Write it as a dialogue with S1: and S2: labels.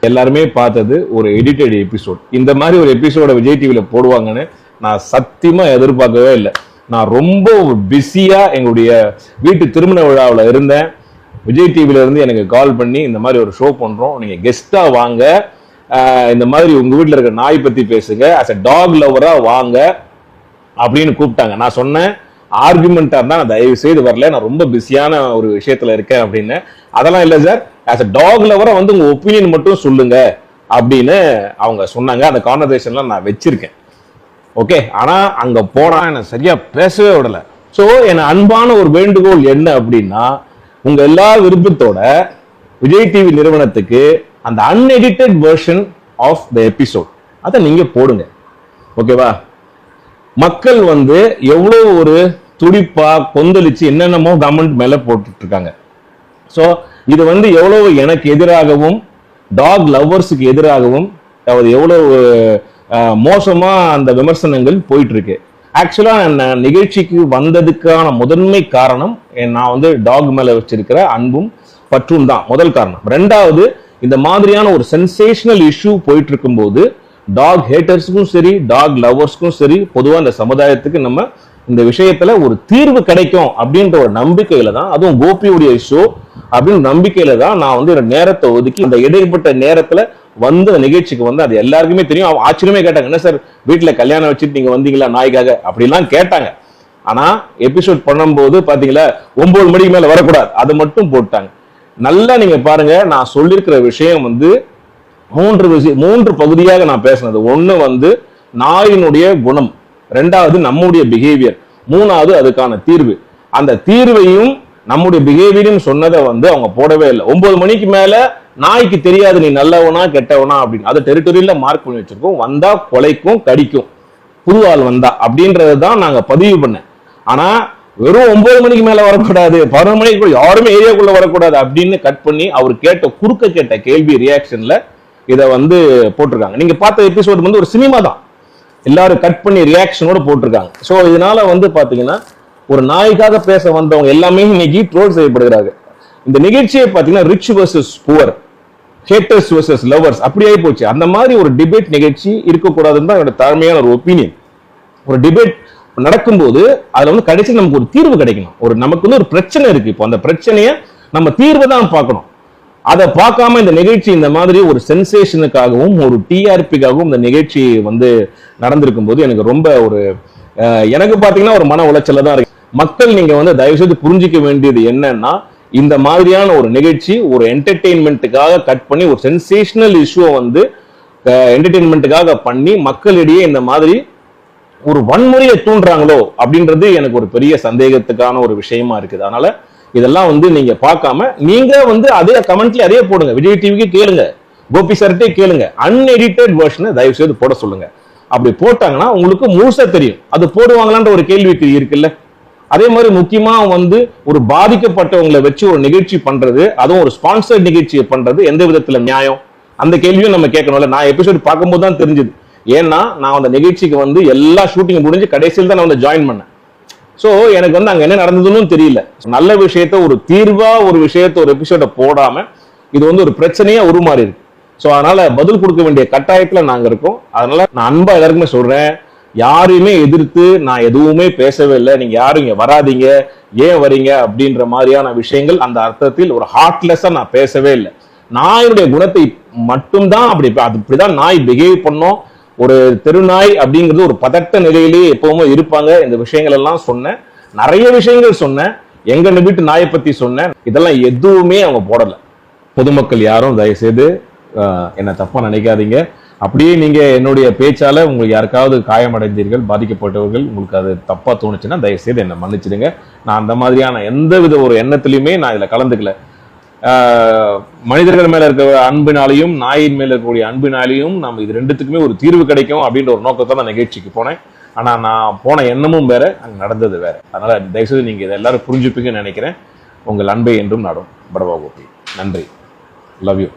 S1: எல்லாருமே பார்த்தது ஒரு எடிட்டட் எபிசோட். இந்த மாதிரி ஒரு எபிசோட விஜய் டிவியில போடுவாங்கன்னு நான் சத்தியமா எதிர்பார்க்கவே இல்லை. நான் ரொம்ப பிஸியா எங்களுடைய வீட்டு திருமண விழாவில் இருந்தேன். விஜய் டிவில இருந்து எனக்கு கால் பண்ணி இந்த மாதிரி ஒரு ஷோ பண்றோம், நீங்க கெஸ்டா வாங்க, இந்த மாதிரி உங்க வீட்டில் இருக்கிற நாய் பத்தி பேசுங்க, அஸ் அ டாக் லவரா வாங்க அப்படின்னு கூப்பிட்டாங்க. நான் சொன்னேன் ஆர்குமெண்டா இருந்தா நான் தயவு செய்து வரல, நான் ரொம்ப பிஸியான ஒரு விஷயத்துல இருக்கேன் அப்படின்னு. அதெல்லாம் இல்லை சார், ஆஸ் அ டாக் லவரா வந்து உங்க ஒப்பீனியன் மட்டும் சொல்லுங்க அப்படின்னு அவங்க சொன்னாங்க. அந்த கான்வர்சேஷன்லாம் நான் வச்சிருக்கேன். ஓகே, ஆனா அங்க போனா என்ன சரியா பேசவே விடல. ஸோ என் அன்பான ஒரு வேண்டுகோள் என்ன அப்படின்னா, உங்க எல்லா விருப்பத்தோட விஜய் டிவி நிறுவனத்துக்கு அந்த unedited version of the episode அதை நீங்க போடுங்க. ஓகேவா? மக்கள் வந்து எவ்வளவு ஒரு துடிப்பா கொந்தளிச்சு என்னென்னமோ கமெண்ட் மேல போட்டுட்டு இருக்காங்க. ஸோ இது வந்து எவ்வளவு எனக்கு எதிராகவும் டாக் லவ்வர்ஸுக்கு எதிராகவும் எவ்வளவு மோசமா அந்த விமர்சனங்கள் போயிட்டு இருக்கு. ஆக்சுவலா நான் நிகழ்ச்சிக்கு வந்ததுக்கான முதன்மை காரணம் நான் வந்து டாக் மேல வச்சிருக்கிற அன்பும் பற்றும் தான் முதல் காரணம். ரெண்டாவது, இந்த மாதிரியான ஒரு சென்சேஷனல் இஷ்யூ போயிட்டு இருக்கும் போது டாக் ஹேட்டர்ஸுக்கும் சரி டாக் லவர்ஸ்க்கும் சரி பொதுவாக இந்த சமுதாயத்துக்கு நம்ம இந்த விஷயத்துல ஒரு தீர்வு கிடைக்கும் அப்படின்ற ஒரு நம்பிக்கையில தான், அதுவும் கோபியுடைய ஷோ அப்படின்னு நம்பிக்கையில தான் நான் வந்து நேரத்தை ஒதுக்கி இந்த இடைப்பட்ட நேரத்துல வந்து நிகழ்ச்சிக்கு வந்து அது எல்லாருக்குமே தெரியும். ஆச்சரியமே கேட்டாங்க, என்ன சார் வீட்டுல கல்யாணம் வச்சுட்டு நீங்க வந்தீங்களா நாய்க்காக அப்படிலாம் கேட்டாங்க. ஆனா எபிசோட் பண்ணும்போது பாத்தீங்களா 9 மணிக்கு மேல வரக்கூடாது அது மட்டும் போட்டாங்க. நல்லா நீங்க பாருங்க, நான் சொல்லியிருக்கிற விஷயம் வந்து மூன்று பகுதியாக நான் பேசினது. ஒண்ணு வந்து நாயினுடைய குணம், ரெண்டாவது நம்முடைய பிஹேவியர், மூணாவது அதுக்கான தீர்வு. அந்த தீர்வையும் நம்முடைய பிஹேவியரும் சொன்னதை வந்து அவங்க போடவே இல்லை. 9 மணிக்கு மேல நாய்க்கு தெரியாது நீ நல்லவனா கெட்டவனா அப்படின்னு. அதை டெரிட்டரியில மார்க் பண்ணி வச்சிருக்கோம். வந்தா கொலைக்கும் கடிக்கும் புது ஆள் வந்தா அப்படின்றதான் நாங்க பதிவு பண்ணேன். ஆனா வெறும் 9 மணிக்கு மேல வரக்கூடாது, 11 மணிக்கு யாருமே ஏரியாக்குள்ள வரக்கூடாது அப்படின்னு கட் பண்ணி அவர் கேட்ட கேள்வி ரியாக்ஷன்ல இதை வந்து போட்டிருக்காங்க. நீங்க பார்த்த எபிசோட் வந்து ஒரு சினிமா தான், எல்லாரும் கட் பண்ணி ரியாக்ஷனோட போட்டிருக்காங்க. ஸோ இதனால வந்து பாத்தீங்கன்னா ஒரு நாய்க்காக பேச வந்தவங்க எல்லாமே இன்னைக்கு ட்ரோல் செய்யப்படுகிறாங்க. இந்த நிகழ்ச்சியை பாத்தீங்கன்னா rich versus poor, haters versus lovers அப்படி ஆகி போச்சு. அந்த மாதிரி ஒரு டிபேட் நிகழ்ச்சி இருக்கக்கூடாதுன்னு தான் என்னோட தாழ்மையான ஒரு ஒப்பீனியன். ஒரு டிபேட் நடக்கும்போது அதுல வந்து கடைசி நமக்கு ஒரு தீர்வு கிடைக்கணும். நமக்கு வந்து ஒரு பிரச்சனை இருக்கு, இப்போ அந்த பிரச்சனையை நம்ம தீர்வை தான் பார்க்கணும். அதை பார்க்காம இந்த நிகழ்ச்சி இந்த மாதிரி ஒரு சென்சேஷனுக்காகவும் ஒரு டிஆர்பிக்காகவும் இந்த நிகழ்ச்சி வந்து நடந்திருக்கும் போது எனக்கு ரொம்ப எனக்கு பாத்தீங்கன்னா ஒரு மன உளைச்சல தான் இருக்கு. மக்கள் நீங்க வந்து தயவு செய்து புரிஞ்சிக்க வேண்டியது என்னன்னா, இந்த மாதிரியான ஒரு நிகழ்ச்சி ஒரு என்டர்டெயின்மெண்ட்டுக்காக கட் பண்ணி ஒரு சென்சேஷனல் இஷ்யூவை வந்து என்டர்டெயின்மெண்ட்டுக்காக பண்ணி மக்களிடையே இந்த மாதிரி ஒரு வன்முறையை தூண்டுறாங்களோ அப்படின்றது எனக்கு ஒரு பெரிய சந்தேகத்துக்கான ஒரு விஷயமா இருக்குது. அதனால இதெல்லாம் வந்து நீங்க பார்க்காம நீங்க வந்து அதே கமெண்ட்ல அதே போடுங்க. விஜய் டிவிக்கு கேளுங்க, கோபி சார்ட்டே கேளுங்க, அன்எடிட்டட் வெர்ஷனை தயவு செய்து போட சொல்லுங்க. அப்படி போட்டாங்கன்னா உங்களுக்கு முழுசா தெரியும். அது போடுவாங்களான்ற ஒரு கேள்வி இருக்குல்ல. அதே மாதிரி முக்கியமா வந்து ஒரு பாதிக்கப்பட்டவங்களை வச்சு ஒரு நிகழ்ச்சி பண்றது, அதுவும் ஒரு ஸ்பான்சர்ட் நிகழ்ச்சியை பண்றது எந்த விதத்துல நியாயம்? அந்த கேள்வியும் நம்ம கேட்கணும்ல. நான் எபிசோட் பார்க்கும்போது தான் தெரிஞ்சது. ஏன்னா நான் அந்த நிகழ்ச்சிக்கு வந்து எல்லா ஷூட்டிங் முடிஞ்சு கடைசியில் தான் நான் வந்து ஜாயின் பண்ணேன். ஸோ எனக்கு வந்து அங்க என்ன நடந்ததுன்னு தெரியல. நல்ல விஷயத்த ஒரு தீர்வா ஒரு விஷயத்த ஒரு எபிசோட போடாம இது வந்து ஒரு பிரச்சனையா உருமாறி இருக்கு. ஸோ அதனால பதில் கொடுக்க வேண்டிய கட்டாயத்துல நாங்க இருக்கோம். அதனால நான் அன்பா எல்லாருக்குமே சொல்றேன், யாரையுமே எதிர்த்து நான் எதுவுமே பேசவே இல்லை. நீங்க யாரும் இங்க வராதீங்க, ஏன் வரீங்க அப்படின்ற மாதிரியான விஷயங்கள் அந்த அர்த்தத்தில் ஒரு ஹார்ட்லெஸ்ஸா நான் பேசவே இல்லை. நாயுடைய குணத்தை மட்டும்தான் அப்படிதான் நாய் பிஹேவ் பண்ணோம். ஒரு தெருநாய் அப்படிங்கிறது ஒரு பதட்ட நிலையிலேயே எப்பவுமே இருப்பாங்க. இந்த விஷயங்கள் எல்லாம் சொன்னேன், நிறைய விஷயங்கள் சொன்னேன், எங்க வீட்டு நாயை பத்தி சொன்னேன். இதெல்லாம் எதுவுமே அவங்க போடல. பொதுமக்கள் யாரும் தயவு செய்து என்ன தப்பா நினைக்காதீங்க. அப்படியே நீங்க என்னுடைய பேச்சால உங்களுக்கு யாருக்காவது காயமடைந்தீர்கள், பாதிக்கப்பட்டவர்கள், உங்களுக்கு அது தப்பா தோணுச்சுன்னா தயவு செய்து என்ன மன்னிச்சிடுங்க. நான் அந்த மாதிரியான எந்தவித ஒரு எண்ணத்திலையுமே நான் இதுல கலந்துக்கல. மனிதர்கள் மேல இருக்கிற அன்பினாலையும் நாயின் மேல இருக்கக்கூடிய அன்பினாலையும் நம்ம இது ரெண்டுத்துக்குமே ஒரு தீர்வு கிடைக்கும் அப்படின்ற ஒரு நோக்கத்தை நான் நிகழ்ச்சிக்கு போனேன். ஆனா நான் போன எண்ணமும் வேற, அங்க நடந்தது வேற. அதனால தயவுசெய்து நீங்க இதை எல்லாரும் புரிஞ்சுப்பீங்கன்னு நினைக்கிறேன். உங்கள் அன்பை என்றும் நாடும். படவா கோபி. நன்றி. Love you.